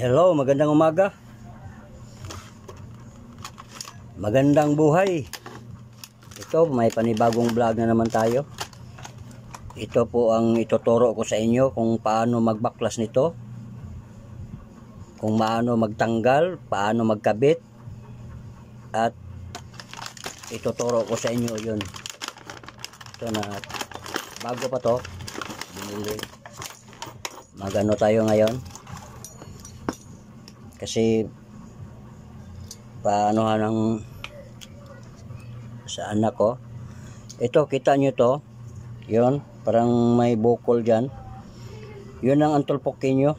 Hello, magandang umaga. Magandang buhay. Ito, may panibagong vlog na naman tayo. Ito po ang ituturo ko sa inyo kung paano magbaklas nito. Kung paano magtanggal, paano magkabit. At ituturo ko sa inyo yun. Ito na, bago pa to. Binili. Magano tayo ngayon. Kasi paano ng sa anak ko. Ito, kita nyo to. Yun, parang may bukol dyan. Yun ang antulpokin nyo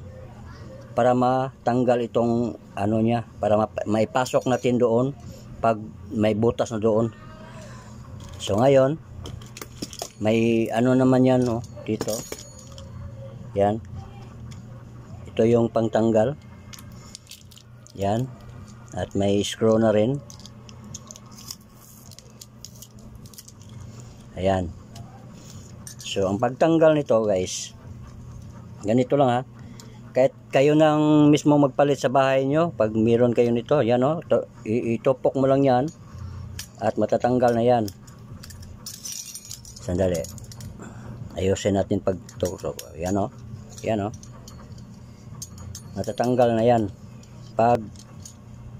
para matanggal itong ano nya, para maipasok natin doon pag may butas na doon. So ngayon, may ano naman yan, no, dito. Yan. Ito yung pangtanggal. Yan. At may screw na rin. Ayan. So, ang pagtanggal nito, guys, ganito lang ha. Kahit kayo nang mismo magpalit sa bahay nyo, pag meron kayo nito, yan o, itupok mo lang yan at matatanggal na yan. Sandali. Ayusin natin pagtutok. Yan o. Yan o. Matatanggal na yan pag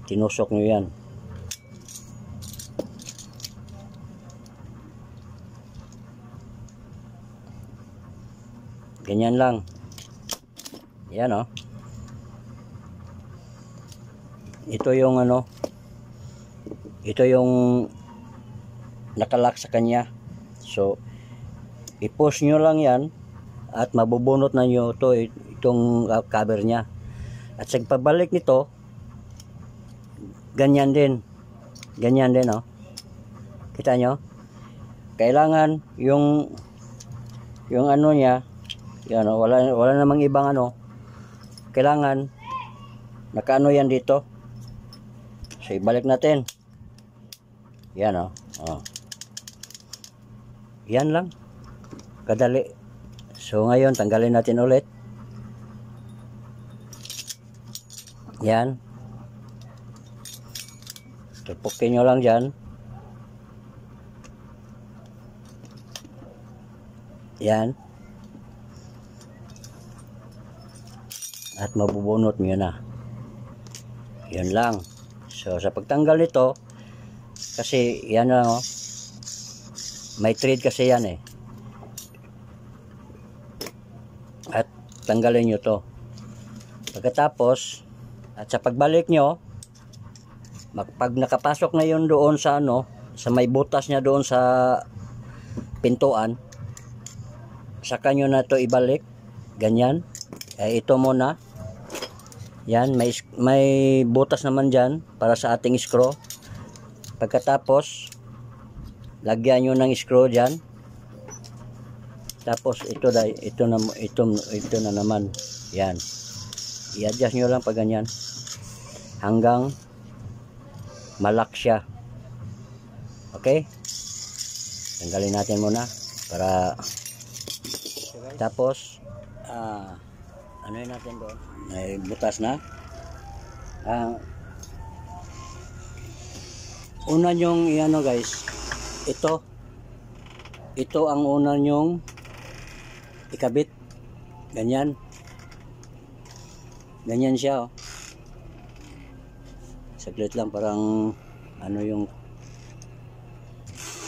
tinusok nyo yan. Ganyan lang. Yan o. Ito yung ano, ito yung nakalak sa kanya. So i-push nyo lang yan at mabubunot na nyo itong cover nya. At sa pagbalik nito, ganyan din. Ganyan din, oh. Kita nyo? Kailangan yung ano niya, yan, oh, wala namang ibang ano. Kailangan nakaano yan dito. So ibalik natin. Yan, oh. Oh. Yan lang. Kadali. So ngayon tanggalin natin ulit. Yan. Tupukin nyo lang dyan. Yan. At mabubunot nyo na. Yun lang. So sa pagtanggal nito, kasi yan lang oh. May thread kasi yan eh. At tanggalin nyo to. Pagkatapos, at sa pagbalik nyo, pag nakapasok na yun doon sa ano, sa may butas niya doon sa pintuan, saka nyo na to ibalik. Ganyan. Ito muna. Yan, may butas naman dyan para sa ating screw. Pagkatapos, lagyan nyo ng screw dyan. Tapos ito na naman. Yan. I-adjust nyo lang pag ganyan. Hanggang malak siya. Okay? Tanggalin natin muna para tapos ano yun natin doon? May butas na. Una nyong iano guys, ito ang una nyong ikabit. Ganyan. Ganyan siya oh. Saglit lang, parang ano yung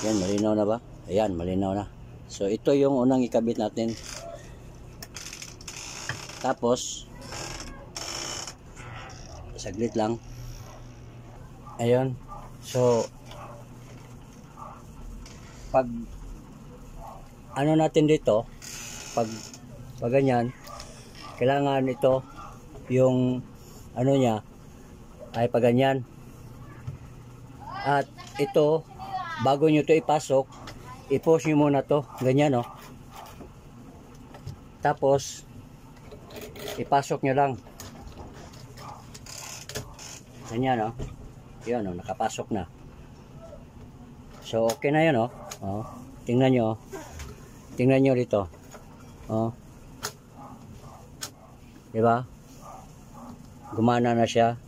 yan, malinaw na ba? Ayan, malinaw na. So ito yung unang ikabit natin. Tapos saglit lang. Ayun. So pag ano natin dito, pag ganyan, kailangan ito yung ano niya ay pag ganyan. At ito, bago nyo to ipasok, i-push nyo muna to, ganyan oh. Tapos ipasok nyo lang ganyan oh. Yun oh, nakapasok na. So okay na yun oh. Oh, tingnan nyo. Tingnan nyo dito. Oh. Diba? gumana na siya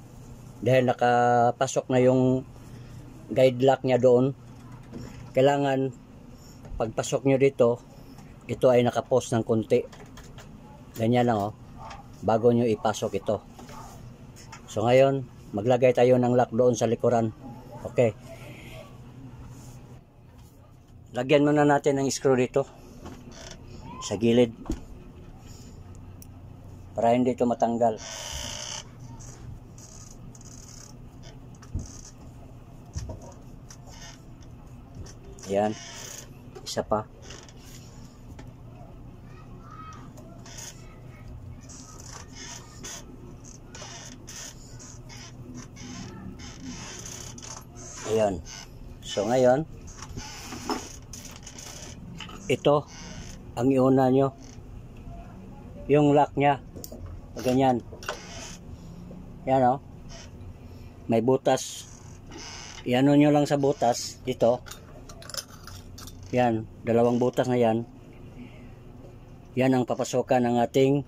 dahil nakapasok na yung guide lock niya doon. Kailangan pagpasok nyo dito, ito ay nakapost ng konti, ganyan lang bago nyo ipasok ito. So ngayon maglagay tayo ng lock doon sa likuran. Okay, lagyan muna natin ng screw dito sa gilid para hindi ito matanggal. Yan, isa pa. Ayan. So ngayon, ito ang iuna nyo, yung lock nya, ganyan. Yan may butas. Iano nyo lang sa butas dito. Yan, dalawang butas na yan. Yan ang papasokan ng ating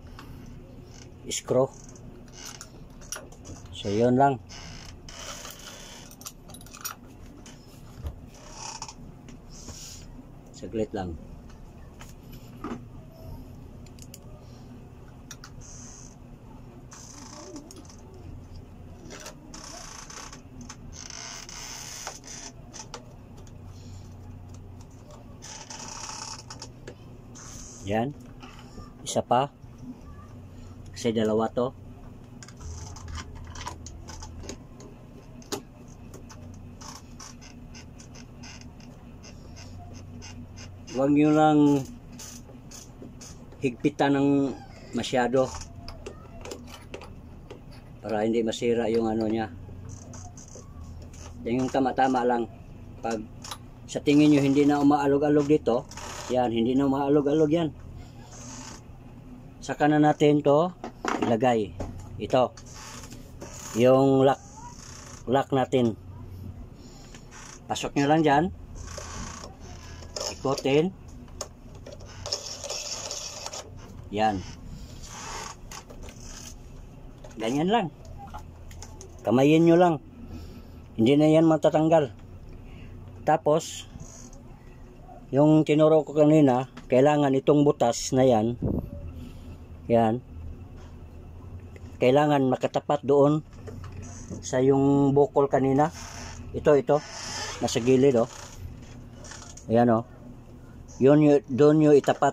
screw. So yun lang. Saglit lang. Yan, isa pa kasi dalawa to. Huwag nyo lang higpitan ng masyado para hindi masira yung ano nya. Yung tama-tama lang. Pag sa tingin nyo hindi na umaalog-alog dito, yan, hindi na umaalog-alog yan, saka na natin to ilagay. Ito yung lock natin. Pasok nyo lang dyan, ikutin yan, ganyan lang, kamayin nyo lang, hindi na yan matatanggal. Tapos yung tinuro ko kanina, kailangan itong butas na yan, yan, kailangan makatapat doon sa yung bukol kanina. Ito nasa gilid ayan yun, doon nyo itapat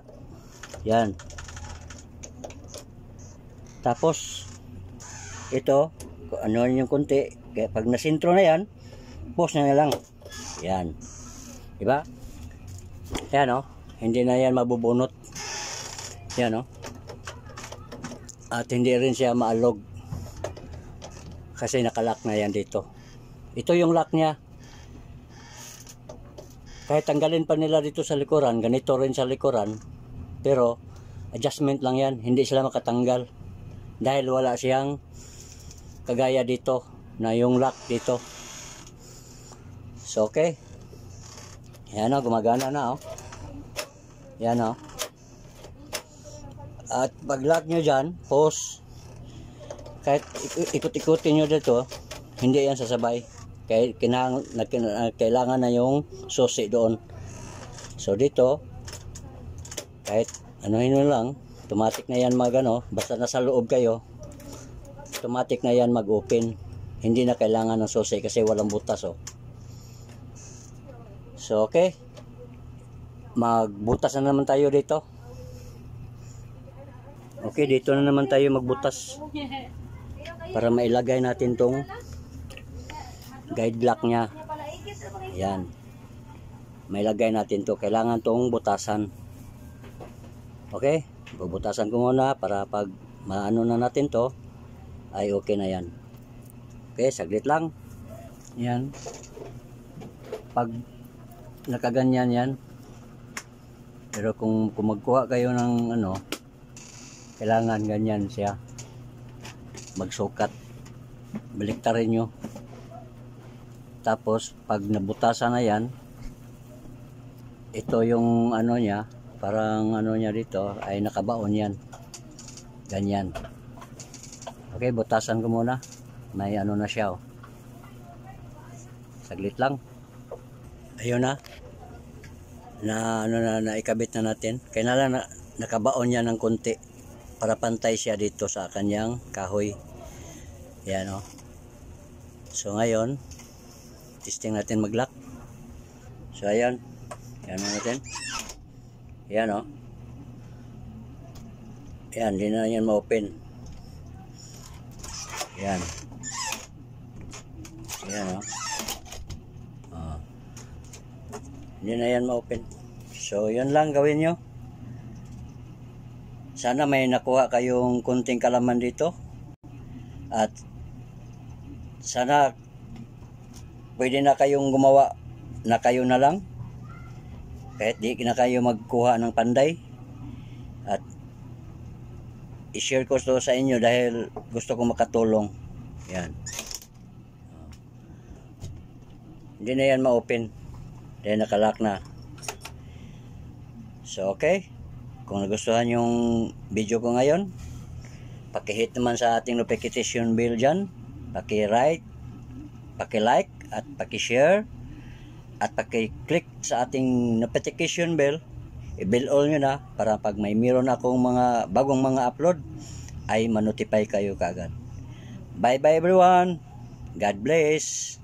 yan. Tapos ito, ano yung konti, kaya pag nasintro na yan, post na lang yan, diba? Yan hindi na yan mabubunot yan at hindi rin siya maalog kasi nakalock na yan dito. Ito yung lock nya. Kahit tanggalin pa nila dito sa likuran, ganito rin sa likuran, pero adjustment lang yan, hindi sila makatanggal dahil wala siyang kagaya dito na yung lock dito. So okay, yan gumagana na yan at pag lock nyo dyan, pause, kahit ikot-ikutin nyo dito, hindi yan sasabay. Kailangan na yung susi doon. So dito, kahit anuhin nyo lang, automatic na yan basta nasa loob kayo, automatic na yan mag-open. Hindi na kailangan ng susi kasi walang butas So okay, magbutas na naman tayo dito. Okay, dito na naman tayo magbutas para mailagay natin tong guide lock nya. Yan, mailagay natin to, kailangan tong butasan. Okay, bubutasan ko muna para pag maano na natin to ay okay na yan. Okay, saglit lang. Yan, pag nakaganyan yan, pero kung magkuha kayo ng kailangan ganyan siya, magsukat, baliktarin nyo. Tapos pag nabutasan na yan, ito yung nya, parang nya dito ay nakabaon yan, ganyan. Okay. Okay, butasan ko muna. May ano na siya, oh. Saglit lang. Ayun na. Naikabit na natin. Kaya na lang nakabaon niya ng konti para pantay siya dito sa kanyang kahoy. Yan, oh. So ngayon, testing natin mag-lock. So ayan. Yan natin. Yan, oh. Yan, hindi na yan ma-open. Yan. Yan, oh. Hindi na yan ma-open. So yun lang gawin nyo. Sana may nakuha kayong kunting kalaman dito. At sana pwede na kayong gumawa na kayo na lang. Kahit di na kayo magkuha ng panday. At i-share ko ito sa inyo dahil gusto ko makatulong. Yan. Hindi na yan ma-open. Dahil nakalock na. So okay. Kung nagustuhan yung video ko ngayon, paki-hit naman sa ating notification bell dyan. Paki-like, at paki-share, at paki-click sa ating notification bell. I-bell all nyo na para pag may meron akong mga bagong mga upload ay ma-notify kayo kaagad. Bye bye everyone. God bless.